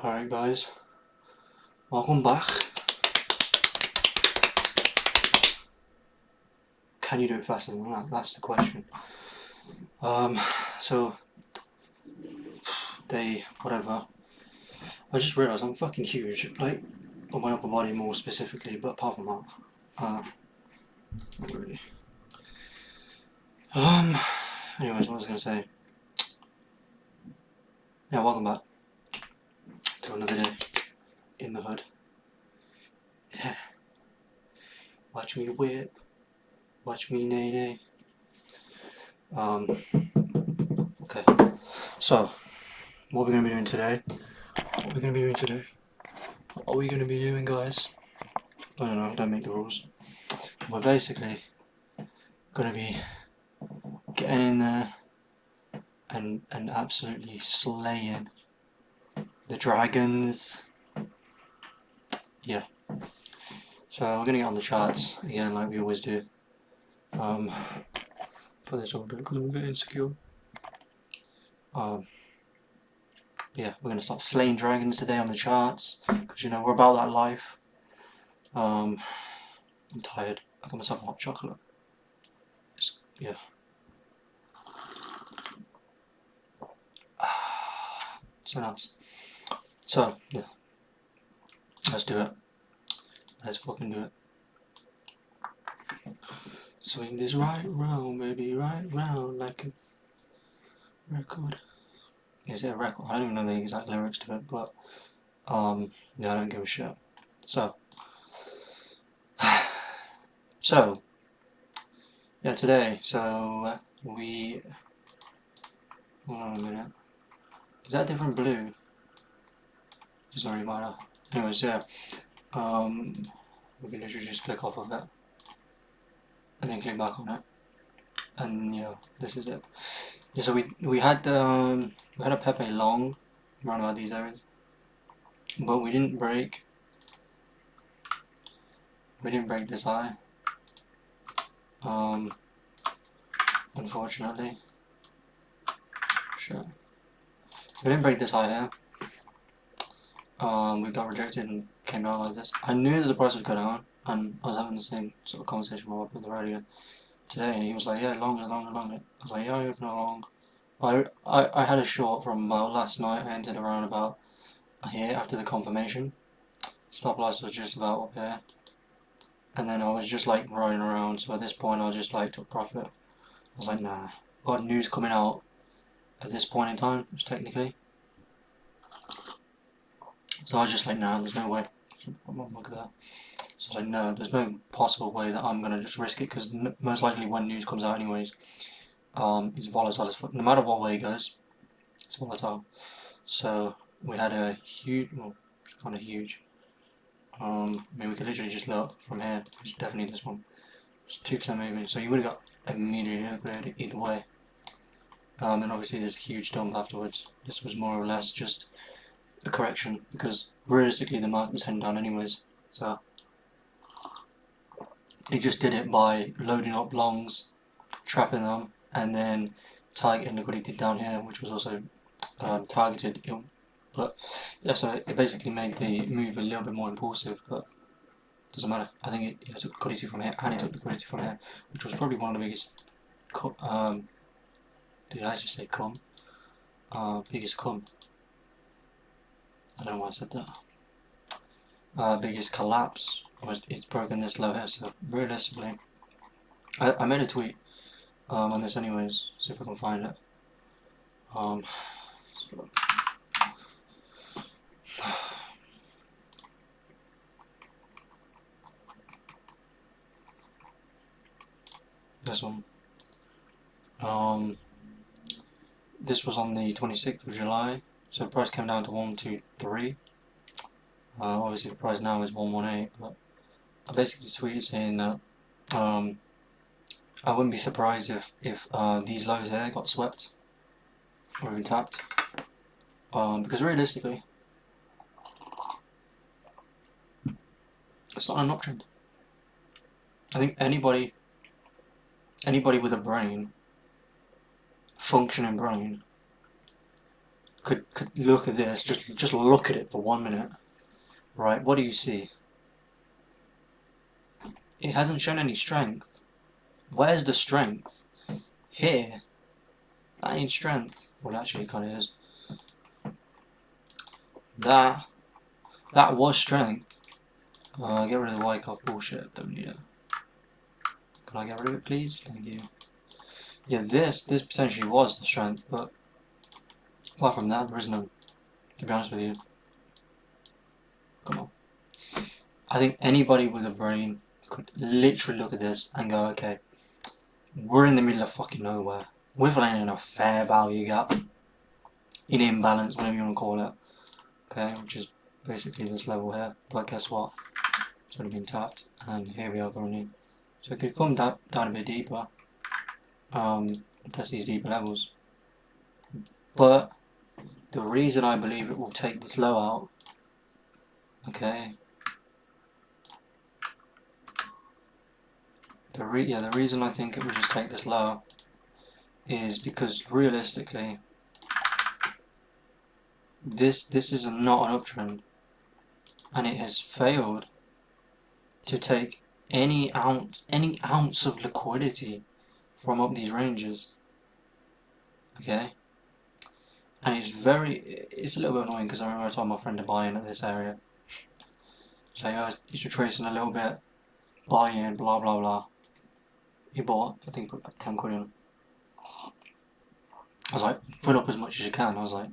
Alright guys, welcome back. Can you do it faster than that? That's the question. So, whatever. I just realised I'm fucking huge, like, on my upper body more specifically, but apart from that, not really. Anyways, what was I going to say? Yeah, welcome back to another day in the hood. Yeah. Watch me whip, watch me nay nay. Okay, so, what we're going to be doing today? What are we going to be doing, guys? I don't know, don't make the rules. We're basically going to be getting in there and absolutely slaying the dragons. Yeah. So we're going to get on the charts again like we always do. Put this over a bit because I'm a bit insecure. Yeah, we're going to start slaying dragons today on the charts because, you know, we're about that life. I'm tired. I got myself a hot chocolate. Yeah. So nice. So, yeah. Let's do it. Let's fucking do it. Swing this right round, baby, right round like a record. Is it a record? I don't even know the exact lyrics to it, but yeah, I don't give a shit. So, yeah, today, we, hold on a minute, is that a different blue? Doesn't really matter. Anyways, yeah, we can literally just click off of it, and then click back on it, and yeah, this is it. Yeah, so we had a Pepe long, around about these areas, but we didn't break this eye, unfortunately. Sure. So we didn't break this eye here. We got rejected and came down like this. I knew that the price would go down, and I was having the same sort of conversation with my brother earlier today, and he was like, yeah, longer. I was like, yeah, I open it long. I had a short from about last night. I entered around about here after the confirmation. Stop loss was just about up here. And then I was just like riding around, so at this point I just like took profit. I was like, nah. Got news coming out at this point in time, technically. So I was just like, nah, there's no way. Look at that. So I was like, no, there's no possible way that I'm gonna just risk it because most likely when news comes out, anyways, it's volatile as fuck. No matter what way it goes, it's volatile. So we had a huge, well, it's kind of huge. I mean, we could literally just look from here. It's definitely this one. It's 2% movement, so you would have got immediately upgraded either way. And obviously there's a huge dump afterwards. This was more or less just a correction because realistically the market was heading down anyways. So it just did it by loading up longs, trapping them, and then targeting liquidity down here, which was also targeted. But yeah, so it basically made the move a little bit more impulsive, but doesn't matter. I think it took liquidity from here and it took liquidity from here, which was probably one of the biggest. Did I just say cum? Biggest cum. I don't know why I said that. Biggest collapse. It's broken this low here, so realistically, I made a tweet on this anyways. See if I can find it. So this one. This was on the 26th of July, so the price came down to 123. Obviously the price now is 118, but I basically tweeted saying that I wouldn't be surprised if these lows here got swept or even tapped, because realistically, it's not an uptrend. I think anybody with a brain, functioning brain, could look at this, just look at it for 1 minute, right? What do you see? It hasn't shown any strength. Where's the strength? Here. That ain't strength. Well, actually, it kind of is. That was strength. Get rid of the Wyckoff bullshit. Don't need it. Can I get rid of it, please? Thank you. Yeah, this potentially was the strength, but apart from that, there is none. To be honest with you. Come on. I think anybody with a brain could literally look at this and go, okay, we're in the middle of fucking nowhere. We're flying in a fair value gap. In imbalance, whatever you want to call it. Okay, which is basically this level here. But guess what? It's already been tapped, and here we are going in. So it could come down a bit deeper. Test these deeper levels. But the reason I believe it will take this low out, okay. The reason I think it will just take this low is because realistically, this is not an uptrend, and it has failed to take any ounce of liquidity from up these ranges. Okay, and it's a little bit annoying because I remember I told my friend to buy in at this area. So yeah, he's retracing a little bit, buy in, blah blah blah. He bought, I think, put like 10 quid in. I was like, fill up as much as you can. I was like,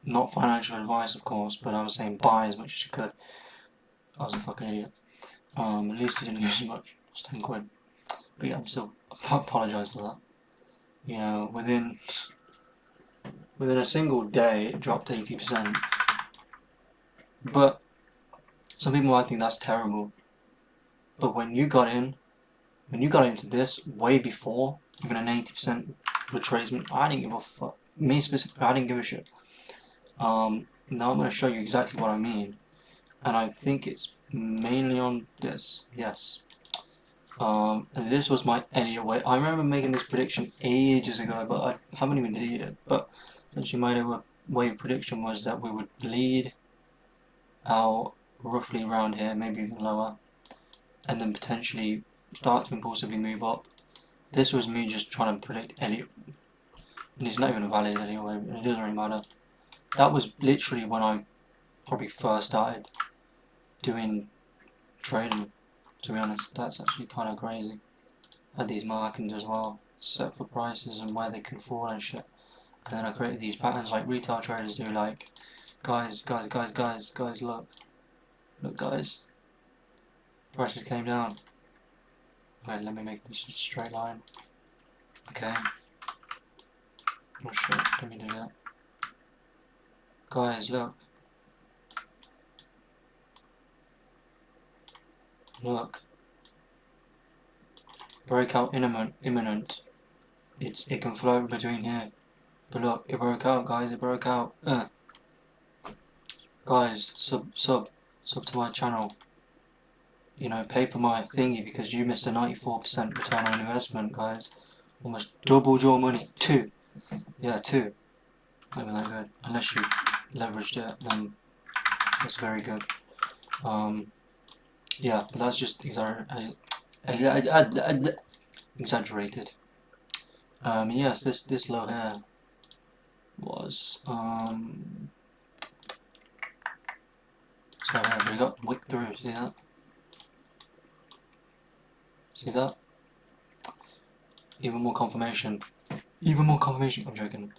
not financial advice, of course, but I was saying buy as much as you could. I was a fucking idiot. At least he didn't use as much. It's 10 quid. But yeah, I apologise for that. You know, within a single day, it dropped 80%. But some people might think that's terrible. But when you got into this way before even an 80% retracement, I didn't give a fuck. Me specifically, I didn't give a shit. Now I'm going to show you exactly what I mean, and I think it's mainly on this. Yes. This was my Elliott wave. I remember making this prediction ages ago, but I haven't even deleted it. But essentially, my Elliott wave prediction was that we would bleed out roughly around here, maybe even lower, and then potentially start to impulsively move up. This was me just trying to predict Elliott, and it's not even a valid Elliott wave, and it doesn't really matter. That was literally when I probably first started doing trading, to be honest. That's actually kind of crazy. Had these markings as well, set for prices and where they can fall and shit. And then I created these patterns like retail traders do, like, guys, look. Look, guys. Prices came down. Wait, let me make this a straight line. Okay. Oh shit, let me do that. Guys, look. Look. Breakout imminent. It can float between here. But look, it broke out, guys, it broke out. Guys, sub to my channel. You know, pay for my thingy because you missed a 94% return on investment, guys. Almost doubled your money. 2. Yeah, 2. Not even that good. Unless you leveraged it, then that's very good. Yeah, but that's just exaggerated. Yes, this low here was so here we got wick through. See that? See that? Even more confirmation. Even more confirmation. I'm joking.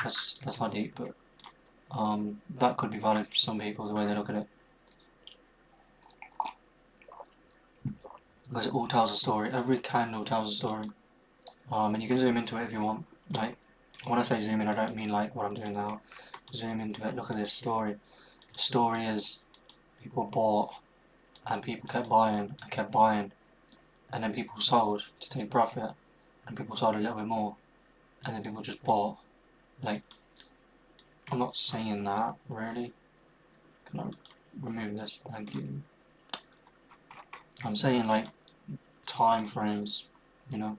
That's not deep, but that could be valid for some people the way they look at it. Because it all tells a story. Every candle tells a story. And you can zoom into it if you want. Like, when I say zoom in, I don't mean like what I'm doing now. Zoom into it. Look at this story. The story is people bought, and people kept buying and kept buying, and then people sold to take profit, and people sold a little bit more, and then people just bought. Like, I'm not saying that really. Can I remove this? Thank you. I'm saying like time frames, you know.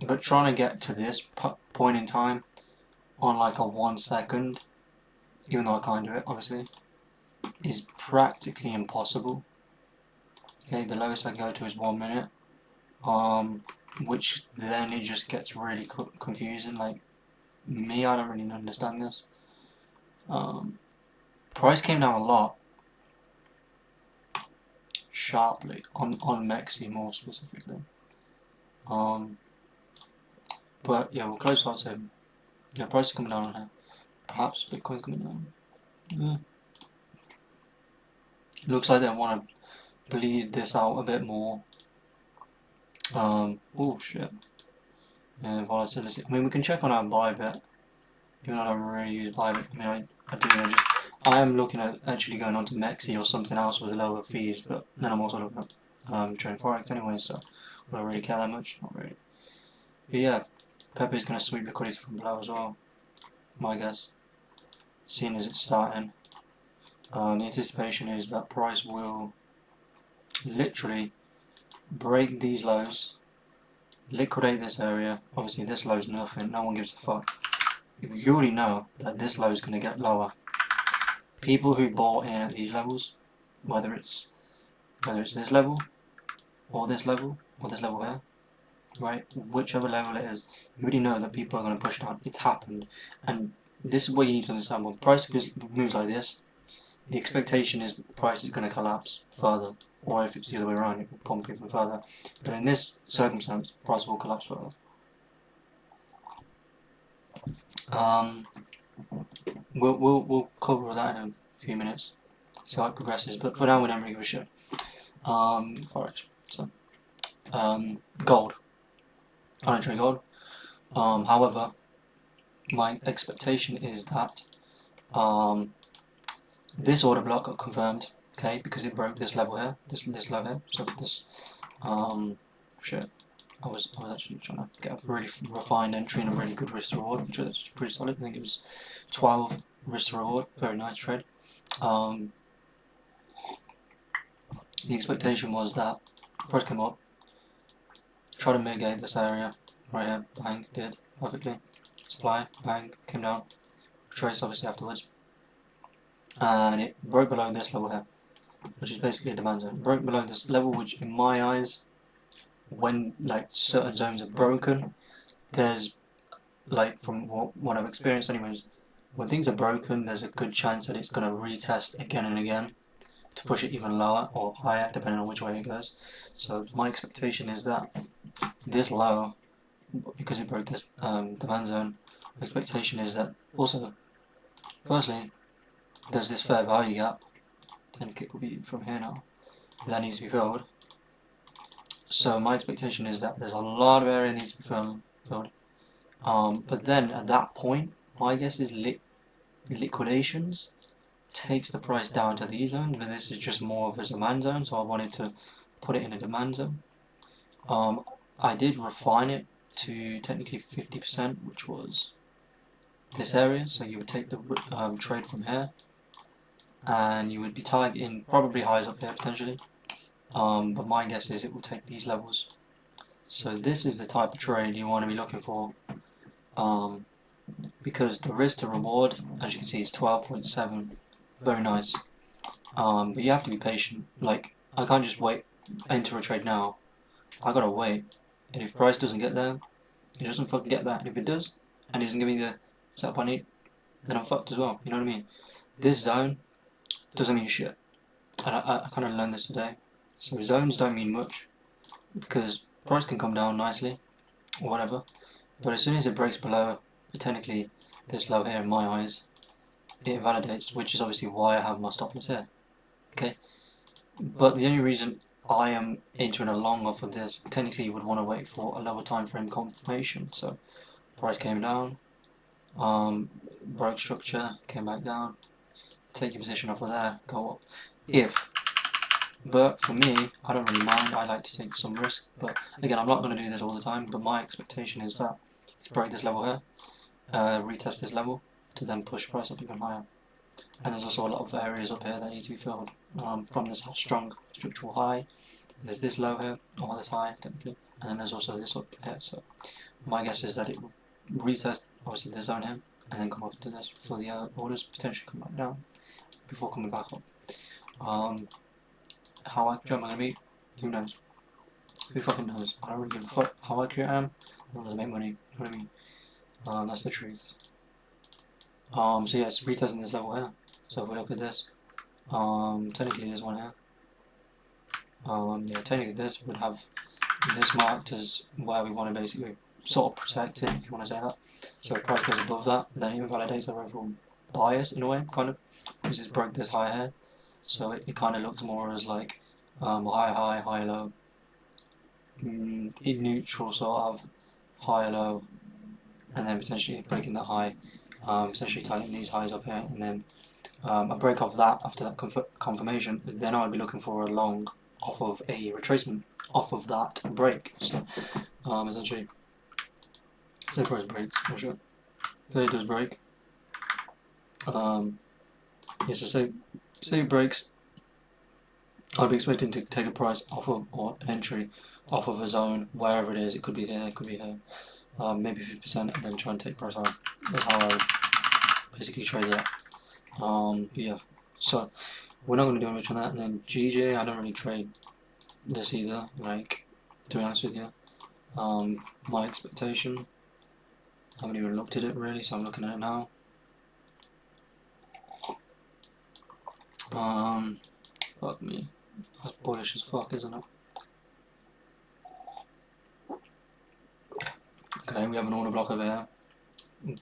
But trying to get to this point in time on like a 1 second, even though I can't do it obviously, is practically impossible. Okay, the lowest I can go to is 1 minute, which then it just gets really confusing. Like me, I don't really understand this. Price came down a lot, sharply on Mexi more specifically. But yeah, we'll close out soon. Yeah, price is coming down on here. Perhaps Bitcoin's coming down. Yeah. Looks like they want to bleed this out a bit more. Oh shit. Yeah, volatility. I mean, we can check on our Bybit. Even though I don't really use Bybit. I mean, I am looking at actually going on to Mexi or something else with lower fees, but then I'm also looking at trading Forex anyway, so I don't really care that much. Not really. But yeah, Pepe is going to sweep liquidity from below as well, my guess. Seeing as it's starting. The anticipation is that price will literally break these lows, liquidate this area. Obviously this low is nothing, no one gives a fuck. You already know that this low is going to get lower. People who bought in at these levels, whether it's this level, or this level, or this level here, right, whichever level it is, you already know that people are going to push down. It's happened, and this is what you need to understand. When price moves like this, the expectation is that the price is going to collapse further, or if it's the other way around, it will pump even further. But in this circumstance, price will collapse further. We'll cover that in a few minutes, see how it progresses. But for now, we don't really give a shit. Forex. So, gold. I don't trade gold. However, my expectation is that this order block got confirmed, okay, because it broke this level here, this level here. So this shit. I was actually trying to get a really refined entry and a really good risk to reward, which was pretty solid. I think it was 12 risk to reward, very nice trade. The expectation was that price came up, try to mitigate this area right here, bang, did perfectly. Supply, bang, came down, retrace obviously afterwards, and it broke below this level here, which is basically a demand zone. It broke below this level, which in my eyes, when like certain zones are broken, there's like from what I've experienced anyways, when things are broken, there's a good chance that it's going to retest again and again to push it even lower or higher depending on which way it goes. So my expectation is that this low, because it broke this demand zone, the expectation is that also, firstly, there's this fair value gap, 10 kick will be from here now, that needs to be filled. So my expectation is that there's a lot of area that needs to be filled. But then at that point, my guess is liquidations takes the price down to these zones, but this is just more of a demand zone, so I wanted to put it in a demand zone. I did refine it to technically 50%, which was this area, so you would take the trade from here, and you would be targeting probably highs up here potentially, but my guess is it will take these levels. So this is the type of trade you want to be looking for, because the risk to reward, as you can see, is 12.7, very nice. But you have to be patient. Like, I can't just enter a trade now. I gotta wait. And if price doesn't get there, it doesn't fucking get that. And if it does, and it doesn't give me the setup I need, then I'm fucked as well. You know what I mean? This zone doesn't mean shit. And I kind of learned this today. So zones don't mean much, because price can come down nicely, or whatever. But as soon as it breaks below, technically this low here in my eyes, it invalidates, which is obviously why I have my stop loss here. Okay, but the only reason I am entering a long off of this, technically you would want to wait for a lower time frame confirmation. So price came down, broke structure, came back down, take your position off of there, go up. But for me, I don't really mind. I like to take some risk, but again, I'm not going to do this all the time. But my expectation is that it's break this level here, retest this level to then push price up even higher. And there's also a lot of areas up here that need to be filled from this strong structural high. There's this low here, or this high technically, and then there's also this up here. So my guess is that it will retest obviously this zone here, and then come up to this for the orders potentially come back down before coming back up. How accurate am I going to be? Who knows? Who fucking knows? I don't really give a fuck how accurate I am, as long as I make money, you know what I mean? That's the truth. So yeah, it's retesting this level here. So if we look at this, technically this one here, yeah, technically this would have this marked as where we want to basically sort of protect it, if you want to say that. So if price goes above that, then it invalidates our overall bias in a way, kind of, because it's broke this high here. So it kind of looks more as like high, high, low, in neutral sort of, high, low, and then potentially breaking that high, essentially targeting these highs up here, and then a break off that after that confirmation, then I'd be looking for a long off of a retracement off of that break. So essentially, say price breaks, for sure. Then it does break. Yeah, so say it breaks, I'd be expecting to take a price off of, or an entry off of a zone, wherever it is. It could be here, it could be here, maybe 50%, and then try and take price out. That's how I would basically trade that. But yeah, so we're not going to do much on that. And then GJ, I don't really trade this either, like, to be honest with you. My expectation, I haven't even looked at it really, so I'm looking at it now. Fuck me, that's bullish as fuck, isn't it? Okay, we have an order block over here.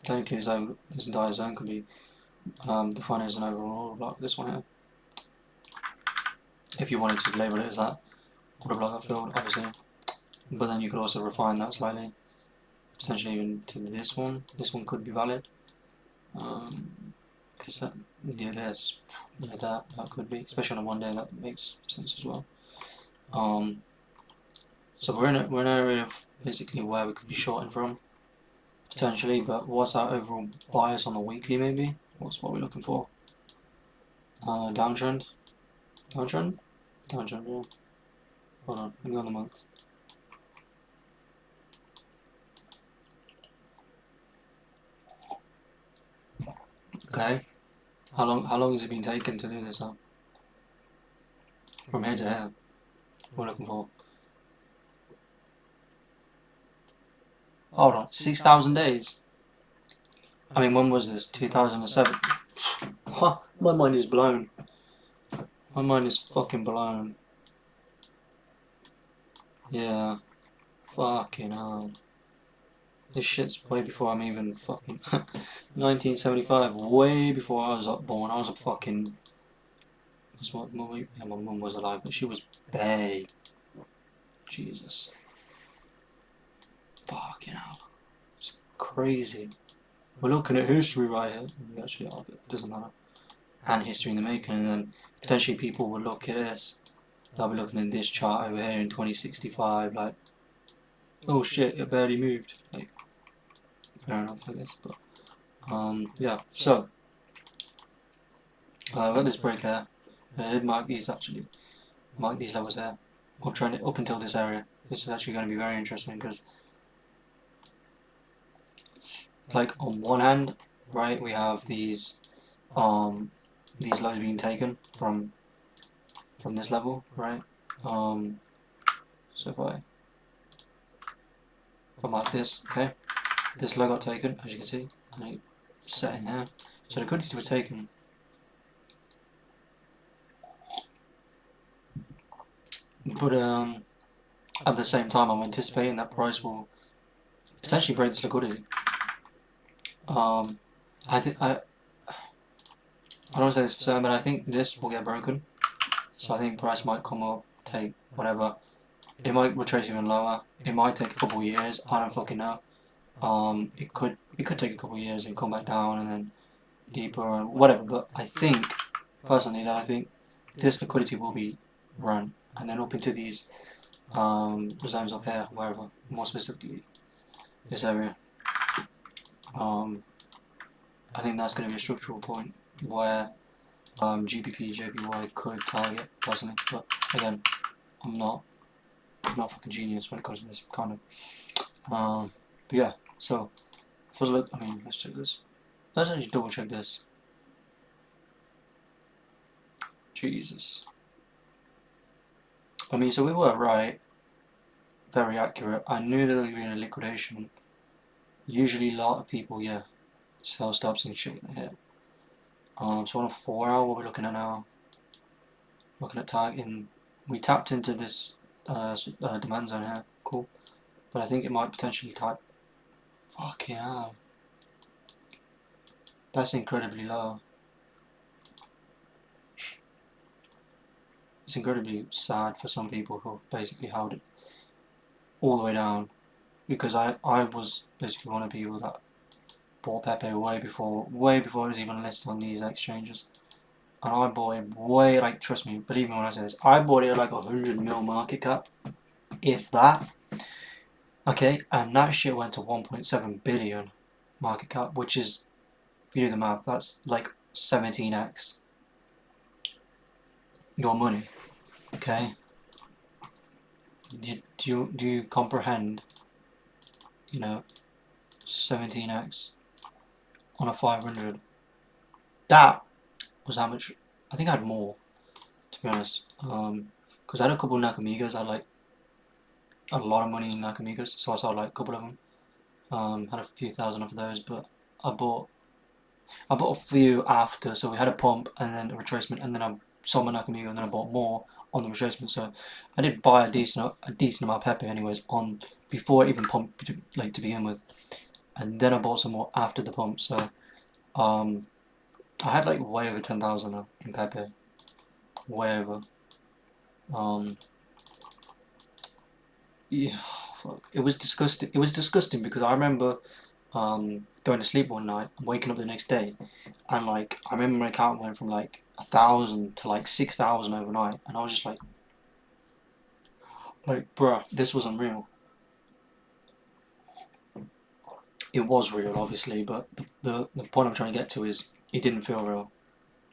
Technically this entire zone could be defined as an overall order block, this one here. If you wanted to label it as that order block filled, obviously. But then you could also refine that slightly. Potentially even to this one. This one could be valid. Yeah, that could be, especially on a 1 day, that makes sense as well. So we're in an area of basically where we could be shorting from, potentially, but what's our overall bias on the weekly maybe? What we're looking for? Downtrend? Downtrend? Downtrend, yeah. Hold on, let me go on the month. Okay. How long has it been taking to do this up? From here to here. We're looking for. Hold on, 6,000 days? I mean, when was this? 2007? Huh, my mind is blown. My mind is fucking blown. Yeah. Fucking hell. This shit's way before I'm even fucking... 1975, way before I was born. I was a fucking... My mum was alive, but she was barely... Jesus. Fucking hell. It's crazy. We're looking at history right here. Actually, it doesn't matter. And history in the making, and then potentially people will look at this. They'll be looking at this chart over here in 2065, like, oh shit, it barely moved. Like, fair enough, I guess. But yeah. So I've got this break here. I did mark these actually. Mark these levels there. I'll trend it up until this area. This is actually going to be very interesting because, like, on one hand, right, we have these lows being taken from this level, right? So if I mark this, okay, this low got taken, as you can see, and it's set in here. So the quantities were taken. But at the same time, I'm anticipating that price will potentially break this liquidity. I don't want to say this for certain, but I think this will get broken. So I think price might come up, take whatever. It might retrace even lower. It might take a couple of years. I don't fucking know. It could take a couple of years and come back down and then deeper or whatever. But I think personally that I think this liquidity will be run and then up into these zones up here, wherever, more specifically this area. I think that's going to be a structural point where GBP, JPY could target personally, but again, I'm not fucking genius when it comes to this kind of. But yeah, so first look, I mean, let's check this. Let's actually double check this. Jesus. I mean, so we were right. Very accurate. I knew that they were in a liquidation. Usually a lot of people, yeah, sell stops and shit here. So on a 4 hour, what we're looking at now, looking at targeting, we tapped into this demand zone here, cool. But I think it might potentially type, fucking hell. That's incredibly low. It's incredibly sad for some people who basically held it all the way down. Because I was basically one of the people that bought Pepe way before it was even listed on these exchanges. And I bought it way, like, trust me, believe me when I say this, I bought it at like 100 mil market cap, if that. Okay, and that shit went to 1.7 billion market cap, which is, if you do the math, that's like 17x your money. Okay, do you comprehend? You know, 17x on a 500. That was how much. I think I had more, to be honest. Because I had a couple of Nakamigos. I had like a lot of money in Nakamigos, so I sold like a couple of them. Had a few thousand of those, but I bought a few after. So we had a pump and then a retracement, and then I sold my Nakamigo, and then I bought more on the retracement. So I did buy a decent amount of Pepe, anyways, on before it even pumped, like, to begin with, and then I bought some more after the pump. So I had like way over 10,000 in Pepe, way over. Yeah, fuck. It was disgusting. It was disgusting because I remember going to sleep one night and waking up the next day, and like I remember my account went from like 1,000 to like 6,000 overnight, and I was just like, bruh, this was unreal. It was real, obviously, but the point I'm trying to get to is it didn't feel real.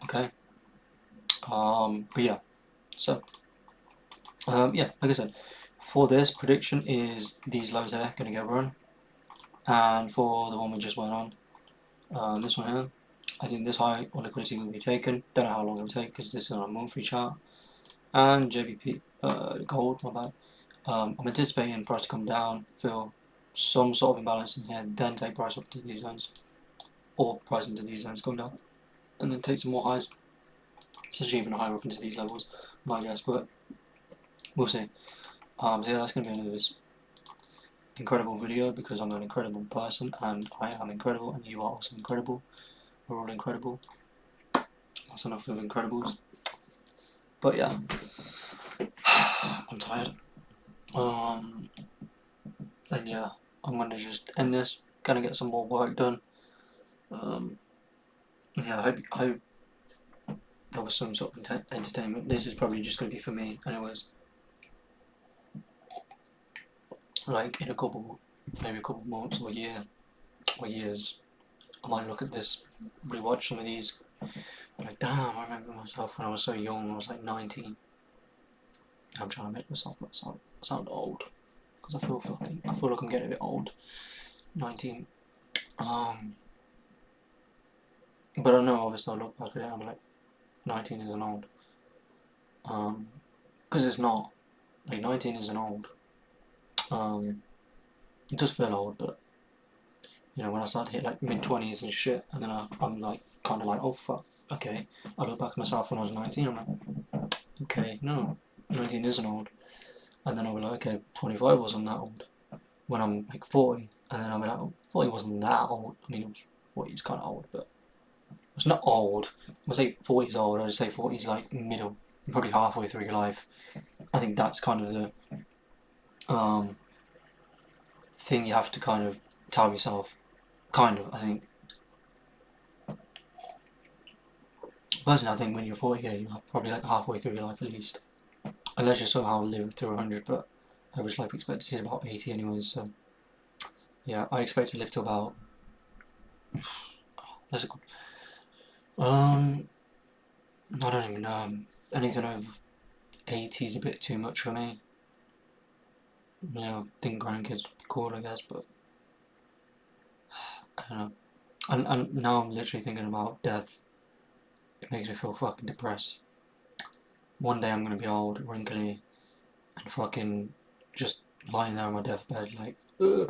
Okay. But yeah. So yeah, like I said, for this prediction is these lows here gonna get run, and for the one we just went on, this one here, I think this high on liquidity will be taken. Don't know how long it will take because this is on a monthly chart. And JBP, gold, my bad. I'm anticipating price to come down, feel some sort of imbalance in here, then take price up to these zones, or price into these zones, come down, and then take some more highs, potentially even higher up into these levels, my guess, but we'll see. So yeah, that's going to be another incredible video because I'm an incredible person and I am incredible and you are also incredible. We're all incredible. That's enough of Incredibles. But yeah, I'm tired. And yeah, I'm gonna just end this. Gonna get some more work done. Yeah, I hope there was some sort of entertainment. This is probably just gonna be for me, anyways. Like in maybe a couple months or years, I might look at this, rewatch some of these, like, damn, I remember myself when I was so young. I was like 19. I'm trying to make myself sound old because I feel like I'm getting a bit old. 19. But I know, obviously, I look back at it, I'm like, 19 isn't old. Because it's not. Like, 19 isn't old. It does feel old, but, you know, when I start to hit, like, mid-20s and shit, and then I'm, like, kind of like, oh, fuck, okay. I look back at myself when I was 19, I'm like, okay, no, 19 isn't old. And then I'll be like, okay, 25 wasn't that old. When I'm, like, 40, and then I'll be like, oh, 40 wasn't that old. I mean, 40 is kind of old, but it's not old. When I say 40 is old, I just say 40 is, like, middle, probably halfway through your life. I think that's kind of the thing you have to kind of tell yourself. Kind of, I think. Personally, I think when you're 40, yeah, you're probably like halfway through your life at least. Unless you somehow live through 100, but average life expectancy is about 80 anyways, so. Yeah, I expect to live to about. That's a good. I don't even know. Anything over 80 is a bit too much for me. You know, I think grandkids would be cool, I guess, but. I don't know. And now I'm literally thinking about death. It makes me feel fucking depressed. One day I'm gonna be old, wrinkly, and fucking just lying there on my deathbed, like. I'm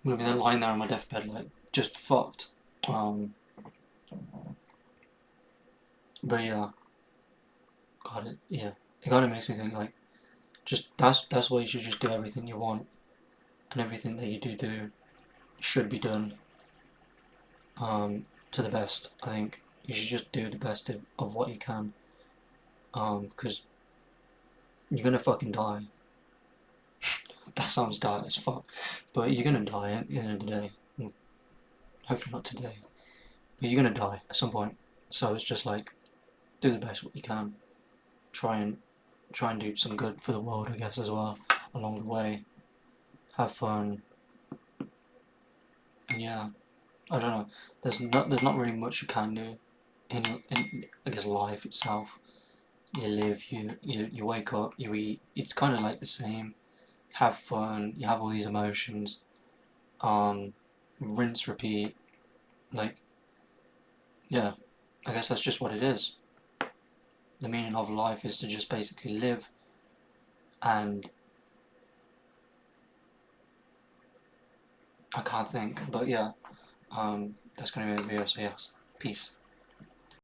gonna be there lying there on my deathbed, like, just fucked. Um, but yeah, God, yeah, it kind of makes me think like, just that's why you should just do everything you want, and everything that you do should be done to the best. I think you should just do the best of what you can, because you're gonna fucking die. That sounds dire as fuck, but you're gonna die at the end of the day. Hopefully not today, but you're gonna die at some point. So it's just like do the best what you can. Try and do some good for the world, I guess, as well along the way. Have fun. Yeah, I don't know. There's not really much you can do in I guess life itself. You live, you wake up, you eat. It's kind of like the same. Have fun. You have all these emotions. Um, rinse, repeat. Like, yeah, I guess that's just what it is. The meaning of life is to just basically live, and I can't think, but yeah, that's gonna be the video. So yes, peace.